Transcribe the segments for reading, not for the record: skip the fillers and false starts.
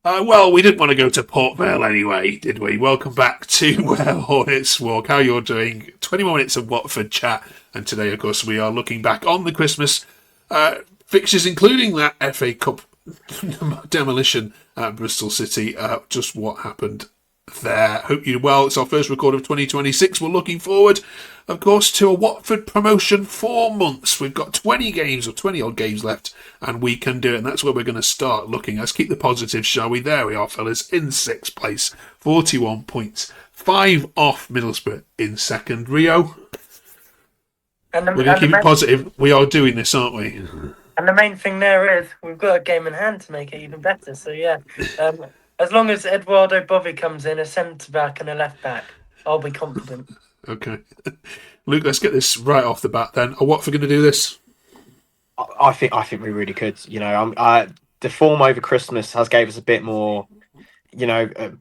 Well, we didn't want to go to Port Vale anyway, did we? Welcome back to Hornets Walk. How you're doing? 20 more minutes of Watford chat, and today, of course, we are looking back on the Christmas fixtures, including that FA Cup demolition at Bristol City. Just what happened there. Hope you're well. It's our first record of 2026. We're looking forward, of course, to a Watford promotion 4 months. We've got 20 games or 20 odd games left, and we can do it. And that's where we're going to start looking. Let's keep the positives, shall we? There we are, fellas, in sixth place, 41 points, 5 off Middlesbrough in second. Rio, we're going to keep it positive. We are doing this, aren't we? And the main thing there is we've got a game in hand to make it even better. So yeah, as long as Edoardo Bove comes in, a centre back and a left back, I'll be confident. Okay, Luke, let's get this right off the bat. Then, are Watford going to do this? I think we really could. The form over Christmas has gave us a bit more,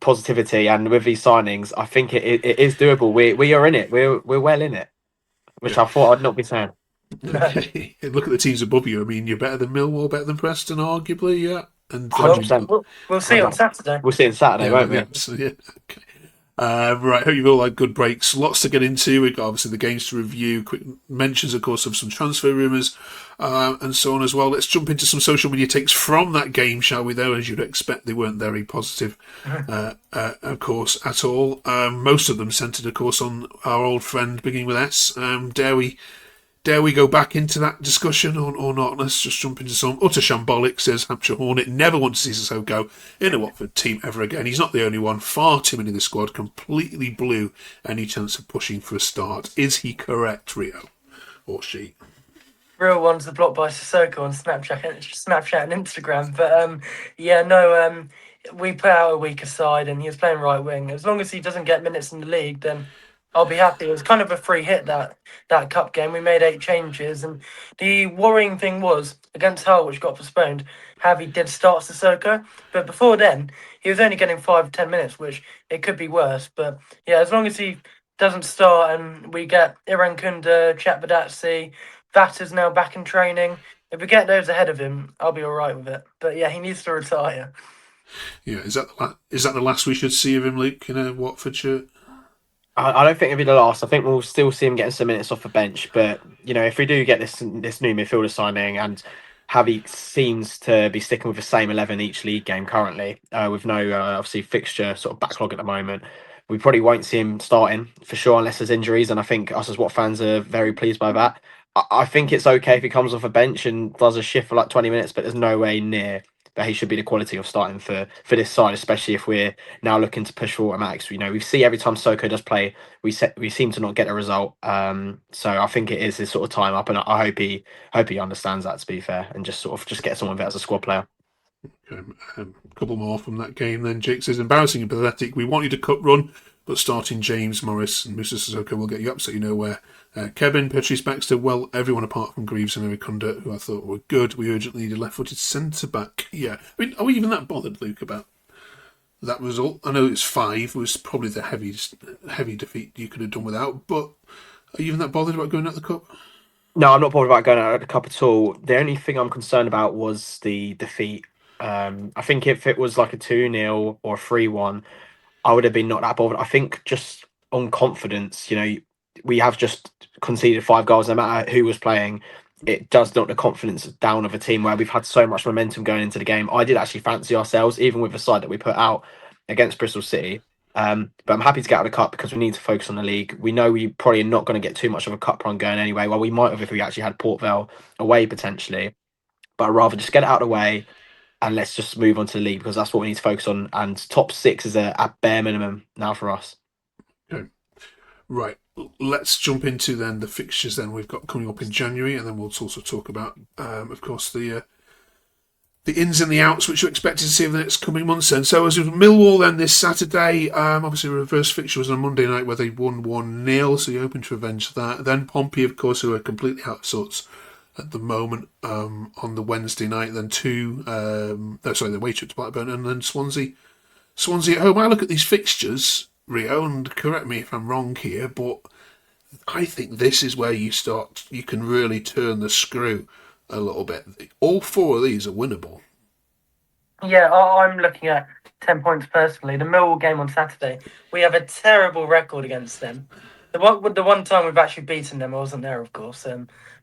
positivity, and with these signings, I think it is doable. We are in it. We're well in it, which I thought I'd not be saying. Okay. Look at the teams above you. I mean, you're better than Millwall, better than Preston, arguably, yeah. And 100%. We'll see on Saturday. We'll see on Saturday, won't we? Yeah, so, yeah. Okay. Right, hope you've all had good breaks. Lots to get into. We've got obviously the games to review, quick mentions, of course, of some transfer rumours, and so on as well. Let's jump into some social media takes from that game, shall we, though? As you'd expect, they weren't very positive, of course, at all. Most of them centred, of course, on our old friend beginning with S. Dare we go back into that discussion or not? Let's just jump into some utter shambolic, says Hampshire Hornet. Never want to see Sissoko in a Watford team ever again. He's not the only one. Far too many in the squad completely blew any chance of pushing for a start. Is he correct, Rio? Or she? Real ones are blocked by Sissoko on Snapchat and Instagram. But we put out a weaker side and he was playing right wing. As long as he doesn't get minutes in the league, then I'll be happy. It was kind of a free hit that cup game. We made 8 changes, and the worrying thing was against Hull, which got postponed. Javi did start Sissoko, but before then he was only getting 5 to 10 minutes, which it could be worse. But yeah, as long as he doesn't start and we get Irankunda, Chatbadazzi, Vatta's now back in training. If we get those ahead of him, I'll be all right with it. But yeah, he needs to retire. Yeah, is that the last we should see of him, Luke, in a Watford shirt? I don't think it'll be the last. I think we'll still see him getting some minutes off the bench. But if we do get this new midfielder signing, and Javi seems to be sticking with the same 11 each league game currently, with no obviously fixture sort of backlog at the moment, we probably won't see him starting for sure unless there's injuries. And I think us as Wat fans are very pleased by that. I think it's okay if he comes off a bench and does a shift for like 20 minutes, but there's no way near that he should be the quality of starting for this side, especially if we're now looking to push for automatics. We see every time Soko does play, we seem to not get a result. So I think it is his sort of time up, and I hope he understands that, to be fair, and just get someone there as a squad player. Okay, a couple more from that game then. Jake says, embarrassing and pathetic. We want you to cut run, but starting James Morris and Musa Sissoko will get you absolutely nowhere. Kevin, Patrice Baxter, well, everyone apart from Greaves and Irankunda, who I thought were good. We urgently need a left-footed centre-back. Yeah. I mean, are we even that bothered, Luke, about that result? I know it's 5. It was probably the heavy defeat you could have done without, but are you even that bothered about going out the cup? No, I'm not bothered about going out of the cup at all. The only thing I'm concerned about was the defeat. I think if it was like a 2-0 or a 3-1, I would have been not that bothered. I think just on confidence, we have just conceded 5 goals. No matter who was playing, it does knock the confidence down of a team where we've had so much momentum going into the game. I did actually fancy ourselves, even with the side that we put out against Bristol City. But I'm happy to get out of the cup because we need to focus on the league. We know we probably are not going to get too much of a cup run going anyway. Well, we might have if we actually had Port Vale away potentially. But I'd rather just get it out of the way and let's just move on to the league because that's what we need to focus on. And top 6 is a bare minimum now for us. Okay. Right. Let's jump into then the fixtures then we've got coming up in January, and then we'll also talk about, of course, the ins and the outs which you're expected to see over the next coming months then. So as with Millwall then this Saturday, obviously a reverse fixture was on Monday night where they won 1-0, so you're hoping to revenge that. Then Pompey, of course, who are completely out of sorts at the moment, on the Wednesday night, then the away trip to Blackburn, and then Swansea at home. I look at these fixtures, Rio, and correct me if I'm wrong here, but I think this is where you can really turn the screw a little bit. All 4 of these are winnable. Yeah, I'm looking at 10 points personally. The Millwall game on Saturday, we have a terrible record against them. The one time we've actually beaten them, I wasn't there, of course,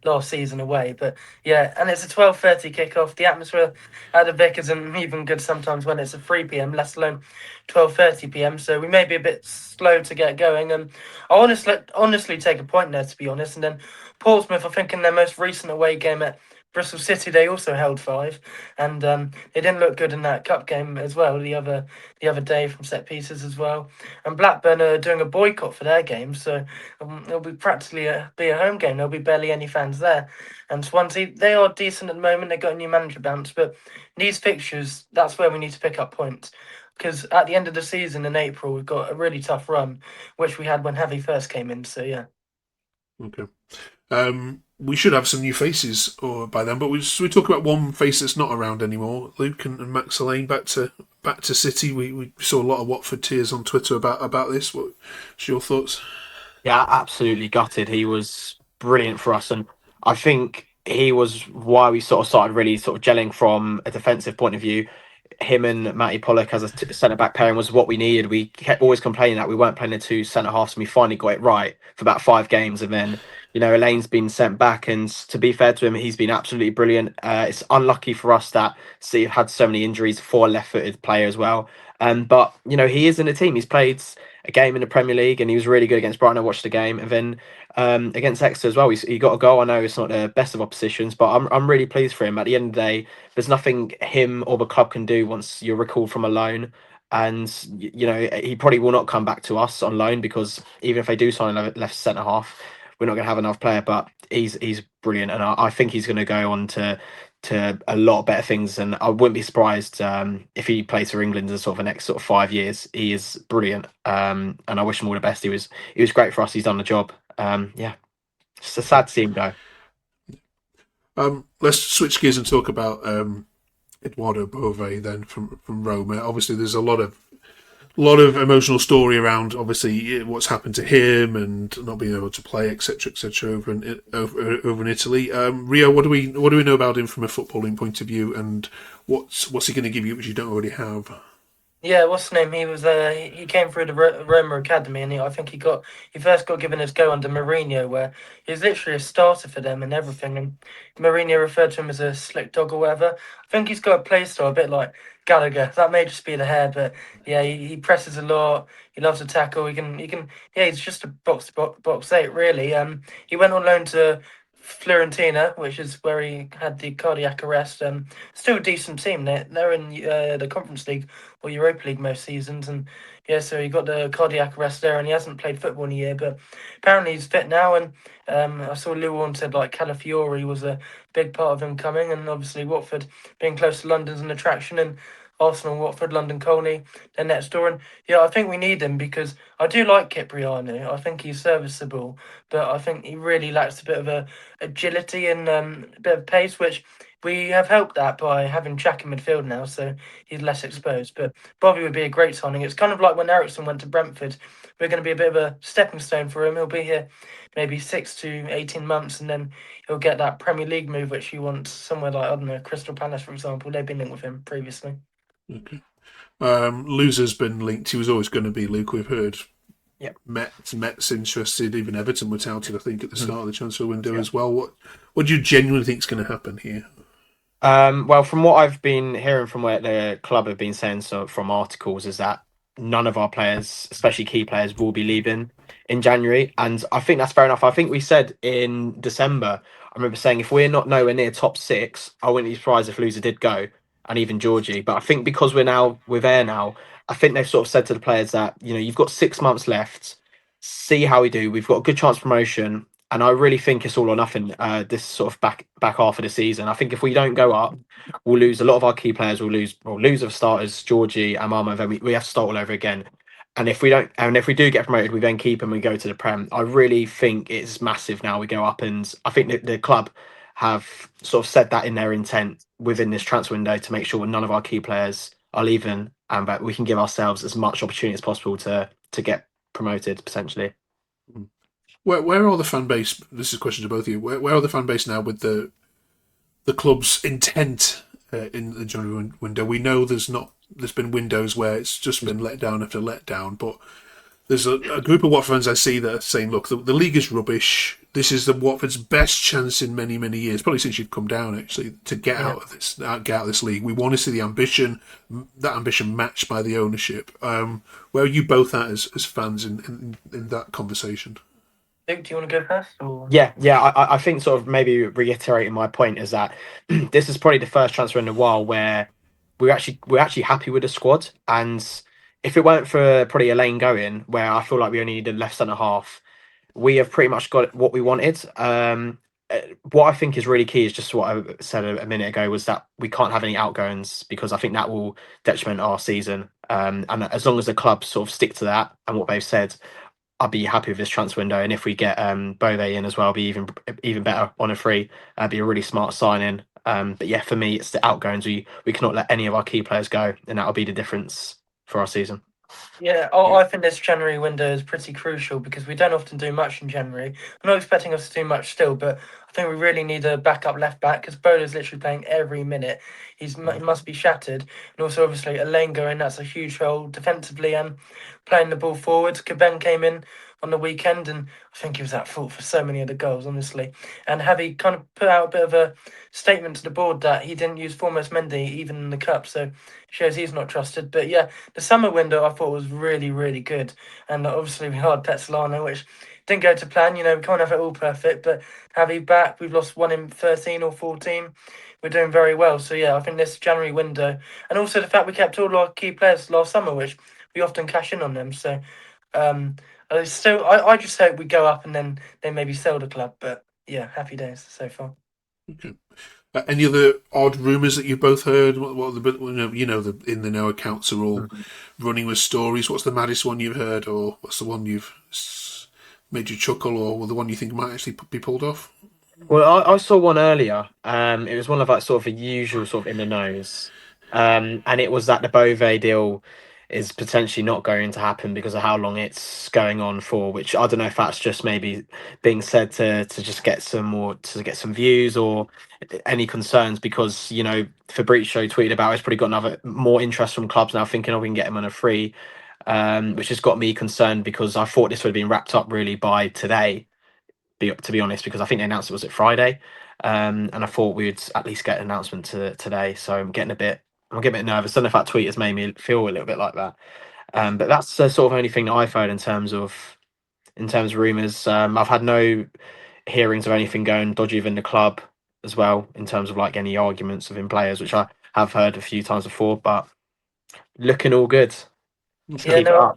last season away. But yeah, and it's a 12:30 kickoff. The atmosphere at the Vic isn't even good sometimes when it's a 3 p.m., let alone 12:30 p.m. So we may be a bit slow to get going. And I honestly take a point there, to be honest. And then Portsmouth, I think in their most recent away game at Bristol City, they also held 5, and they didn't look good in that cup game as well. The other day from set pieces as well, and Blackburn are doing a boycott for their game, so it'll be practically be a home game. There'll be barely any fans there, and Swansea, they are decent at the moment. They got a new manager bounce, but these fixtures, that's where we need to pick up points. Because at the end of the season in April, we've got a really tough run, which we had when Heavy first came in. So yeah. Okay. We should have some new faces or by then, but we talk about one face that's not around anymore. Luke and Max Lane back to City. We saw a lot of Watford tears on Twitter about this. What's your thoughts? Yeah, absolutely gutted. He was brilliant for us, and I think he was why we sort of started really sort of gelling from a defensive point of view. Him and Matty Pollock as a centre back pairing was what we needed. We kept always complaining that we weren't playing the two centre halves, and we finally got it right for about 5 games. And then, Elaine's been sent back, and to be fair to him, he's been absolutely brilliant. It's unlucky for us that Steve had so many injuries for a left-footed player as well. But he is in the team. He's played a game in the Premier League, and he was really good against Brighton. I watched the game, and then against Exeter as well. He got a goal. I know it's not the best of oppositions, but I'm really pleased for him. At the end of the day, there's nothing him or the club can do once you're recalled from a loan. And he probably will not come back to us on loan, because even if they do sign a left centre half, we're not going to have enough player. But he's brilliant, and I think he's going to go on to a lot better things. And I wouldn't be surprised if he plays for England in sort of the next sort of 5 years. He is brilliant, and I wish him all the best. He was great for us. He's done the job. Yeah, it's sad to see him go. Let's switch gears and talk about Edoardo Bove then from Roma. Obviously, there's a lot of emotional story around obviously what's happened to him and not being able to play, etc., over in Italy. Rio, what do we know about him from a footballing point of view, and what's he going to give you which you don't already have? Yeah, what's his name? He was he came through the Roma Academy, and I think he first got given his go under Mourinho, where he was literally a starter for them and everything. And Mourinho referred to him as a slick dog or whatever. I think he's got a play style a bit like Gallagher. That may just be the hair, but yeah, he presses a lot. He loves to tackle. He can. Yeah, he's just a box eight really. He went on loan to Fiorentina, which is where he had the cardiac arrest. Still a decent team. They're in the Conference League or Europa League most seasons, and yeah, so he got the cardiac arrest there, and he hasn't played football in a year, but apparently he's fit now. And I saw Lou Warren said like Calafiori was a big part of him coming, and obviously Watford being close to London's an attraction, and Arsenal, Watford, London, Colney, they're next door. And yeah, I think we need him because I do like Cipriano. I think he's serviceable, but I think he really lacks a bit of a agility and a bit of pace, which we have helped that by having Jack in midfield now, so he's less exposed. But Bobby would be a great signing. It's kind of like when Ericsson went to Brentford. We're going to be a bit of a stepping stone for him. He'll be here maybe 6 to 18 months, and then he'll get that Premier League move, which he wants somewhere like, I don't know, Crystal Palace, for example. They've been linked with him previously. Okay. Loser's been linked. He was always going to be Luke. We've heard. Yep. Mets interested. Even Everton were touted, I think, at the start of the transfer window as well. What do you genuinely think is going to happen here? Well, from what I've been hearing from what the club have been saying, so from articles, is that none of our players, especially key players, will be leaving in January, and I think that's fair enough. I think we said in December, I remember saying if we're not nowhere near top 6, I wouldn't be surprised if Loser did go, and even Georgie. But I think because we're there now, I think they've sort of said to the players that you've got 6 months left, see how we do. We've got a good chance of promotion. And I really think it's all or nothing. This sort of back half of the season. I think if we don't go up, we'll lose a lot of our key players. We'll lose our starters, Georgie, Amama. Then we have to start all over again. And if we don't, and if we do get promoted, we then keep and we go to the Prem. I really think it's massive now. We go up, and I think that the club have sort of said that in their intent within this transfer window to make sure none of our key players are leaving, and that we can give ourselves as much opportunity as possible to get promoted potentially. Where are the fan base? This is a question to both of you. Where are the fan base now with the club's intent in the January window. We know there's been windows where it's just been let down after let down, but there's a group of Watford fans I see that are saying, look, the league is rubbish. This is the Watford's best chance in many, many years, probably since you've come down, actually, to get out of this league. We want to see that ambition matched by the ownership. Where are you both at as fans in that conversation? Luke, do you want to go first? Or? Yeah. I think sort of maybe reiterating my point is that this is probably the first transfer in a while where we're actually happy with the squad. And if it weren't for probably Elaine going, where I feel like we only needed left centre half, we have pretty much got what we wanted. What I think is really key is just what I said a minute ago, was that we can't have any outgoings, because I think that will detriment our season. And as long as the club sort of stick to that and what they've said, I'll be happy with this transfer window. And if we get Bove in as well, be even better on a free. Be a really smart signing. But yeah, for me, it's the outgoings. We cannot let any of our key players go, and that'll be the difference for our season. Yeah, I think this January window is pretty crucial because we don't often do much in January. I'm not expecting us to do much still, but I think we really need a backup left back because Bowler's literally playing every minute. He must be shattered. And also, obviously, Elaine going, that's a huge role defensively and playing the ball forward. Caben came in on the weekend and I think he was at fault for so many of the goals, honestly. And Javi kind of put out a bit of a statement to the board that he didn't use Foremost Mendy even in the cup, so shows he's not trusted. But yeah, the summer window I thought was really, really good. And obviously we had Petsolano, which didn't go to plan. We can't have it all perfect, but Javi back, we've lost 1 in 13 or 14. We're doing very well. So yeah, I think this January window, and also the fact we kept all our key players last summer, which we often cash in on them. So I just hope we go up and then they maybe sell the club. But yeah, happy days so far. Okay. Any other odd rumours that you've both heard? What the the in the know accounts are all running with stories. What's the maddest one you've heard, or what's the one you've made you chuckle, or the one you think might actually be pulled off? Well, I saw one earlier. It was one of like sort of a usual sort of in the nose, and it was that the Bove deal is potentially not going to happen because of how long it's going on for. Which I don't know if that's just maybe being said to just get some views, or any concerns, because Fabrizio tweeted about it's probably got another more interest from clubs now thinking, oh, we can get him on a free, which has got me concerned because I thought this would have been wrapped up really by today, to be honest, because I think they announced it was Friday, and I thought we'd at least get an announcement today. So I'm getting a bit nervous. I don't know if that tweet has made me feel a little bit like that. But that's the sort of only thing that I've heard in terms of rumours. I've had no hearings of anything going dodgy within the club as well, in terms of like any arguments within players, which I have heard a few times before, but looking all good. Okay. Yeah, no,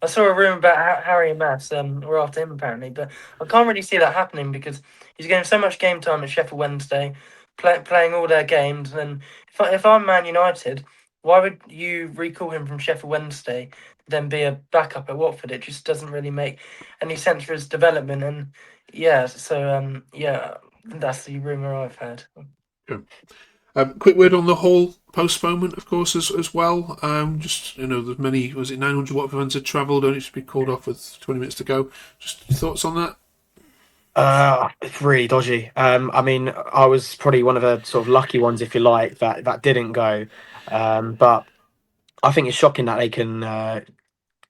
I saw a rumour about Harry and Mass. We're after him apparently, but I can't really see that happening because he's getting so much game time at Sheffield Wednesday, playing all their games. And if I'm Man United, why would you recall him from Sheffield Wednesday, then be a backup at Watford? It just doesn't really make any sense for his development. And yeah, so yeah, that's the rumour I've heard. Okay. Quick word on the whole postponement, of course, as well. Just there's many. Was it 900 Watford fans had travelled? Only to be called off with 20 minutes to go. Just your thoughts on that? It's really dodgy. I mean, I was probably one of the sort of lucky ones, if you like, that didn't go. But I think it's shocking that they can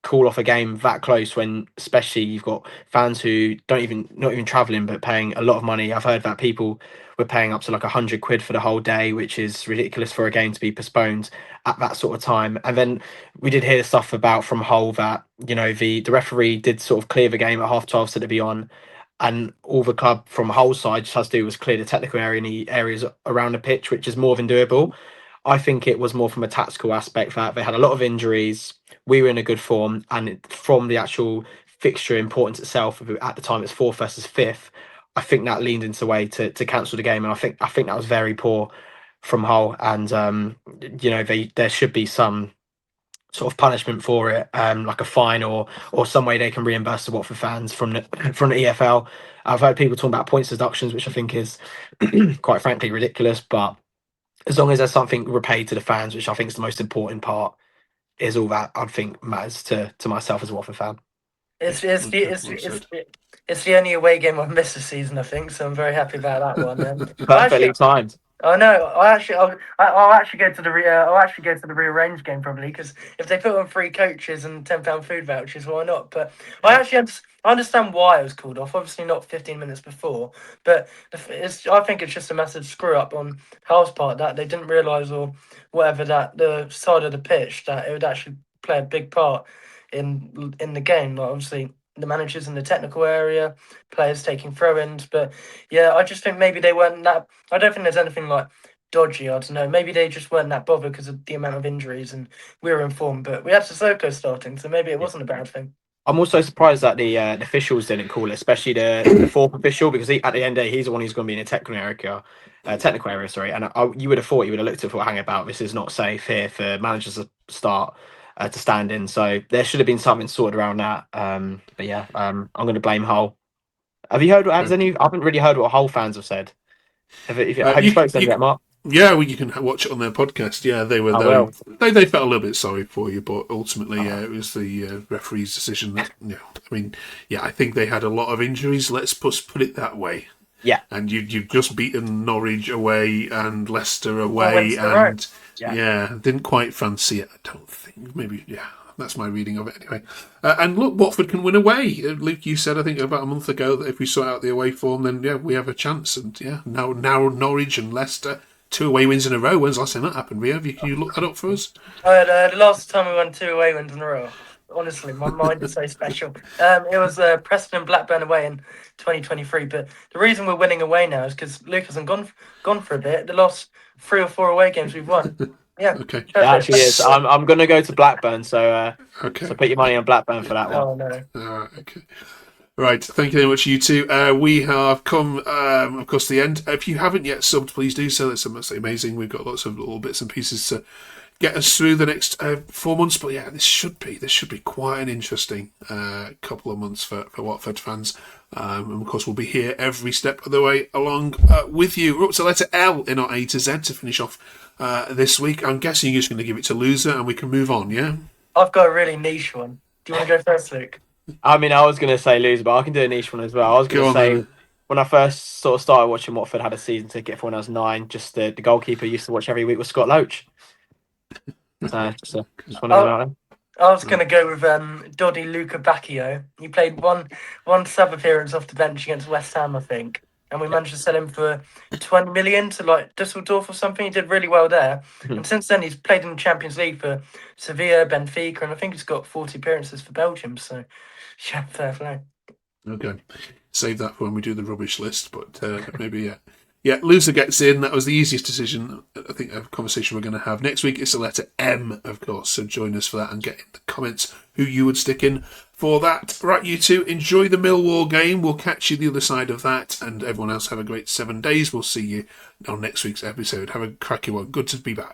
call off a game that close, when especially you've got fans who not even travelling but paying a lot of money. I've heard that people were paying up to like £100 for the whole day, which is ridiculous for a game to be postponed at that sort of time. And then we did hear stuff about from Hull that the referee did sort of clear the game at 12:30, so to be on, and all the club from Hull side just has to do was clear the technical area and the areas around the pitch, which is more than doable. I think it was more from a tactical aspect that they had a lot of injuries. We were in a good form, and from the actual fixture importance itself, at the time it's fourth versus fifth, I think that leaned into a way to cancel the game, and I think that was very poor from Hull. And there should be some sort of punishment for it, like a fine or some way they can reimburse the Watford fans from the EFL. I've heard people talking about points deductions, which I think is quite frankly ridiculous, but as long as there's something repaid to the fans, which I think is the most important part, is all that I think matters to myself as a Watford fan. It's the only away game I've missed this season, I think, so I'm very happy about that one. Perfectly timed. I know. I'll actually go to the I'll actually go to the rearranged game probably because if they put on free coaches and £10 food vouchers, why not? But I understand why it was called off. Obviously not 15 minutes before, but I think it's just a massive screw up on Hull's part that they didn't realise or whatever that the side of the pitch that it would actually play a big part in the game. Like obviously the managers in the technical area, players taking throw-ins, but yeah, I just think maybe they weren't that. I don't think there's anything like dodgy. I don't know. Maybe they just weren't that bothered because of the amount of injuries, and we were informed. But we had Sissoko starting, so maybe it wasn't a bad thing. I'm also surprised that the officials didn't call it, especially the fourth official, because at the end of the day, he's the one who's going to be in a technical area, sorry. And you would have thought, you would have looked at it, thought, hang about, this is not safe here for managers to start to stand in. So there should have been something sorted around that. But yeah, I'm going to blame Hull. Have you heard? I haven't really heard what Hull fans have said. Have you spoken to them yet, Mark? Yeah, well, you can watch it on their podcast. Yeah, they were there. They felt a little bit sorry for you, but ultimately, it was the referee's decision. That, I think they had a lot of injuries. Let's put it that way. Yeah, and you've just beaten Norwich away and Leicester away, and didn't quite fancy it. I don't think. Maybe that's my reading of it anyway. And look, Watford can win away. Luke, you said I think about a month ago that if we sort out the away form, then we have a chance. And now Norwich and Leicester. 2 away wins in a row. When's the last time that happened, Rio? Can you look that up for us? The last time we won 2 away wins in a row. Honestly, my mind is so special. It was Preston and Blackburn away in 2023. But the reason we're winning away now is because Luke hasn't gone for a bit. The last 3 or 4 away games we've won. Yeah. Okay. It actually is. I'm going to go to Blackburn, so okay. So put your money on Blackburn for that one. Oh no. Okay. Right, thank you very much, you two. We have come, of course, to the end. If you haven't yet subbed, please do so. It's absolutely amazing. We've got lots of little bits and pieces to get us through the next 4 months. But yeah, this should be quite an interesting couple of months for Watford fans. And of course, we'll be here every step of the way along with you. We're up to letter L in our A to Z to finish off this week. I'm guessing you're just going to give it to loser and we can move on, yeah? I've got a really niche one. Do you want to go first, Luke? I mean, I was going to say loser, but I can do a niche one as well. I was going to say, when I first sort of started watching Watford, had a season ticket for when I was 9, just the goalkeeper I used to watch every week was Scott Loach. So, just one of them. I was going to go with Doddy Luca Bacchio. He played one sub appearance off the bench against West Ham, I think. And we managed to sell him for 20 million to like Dusseldorf or something. He did really well there. And since then, he's played in the Champions League for Sevilla, Benfica, and I think he's got 40 appearances for Belgium. So, yeah, fair play. Okay. Save that for when we do the rubbish list, but maybe, Yeah, loser gets in. That was the easiest decision, I think, a conversation we're going to have. Next week, it's the letter M, of course, so join us for that and get in the comments who you would stick in for that. Right, you two, enjoy the Millwall game. We'll catch you the other side of that, and everyone else have a great 7 days. We'll see you on next week's episode. Have a cracky one. Good to be back.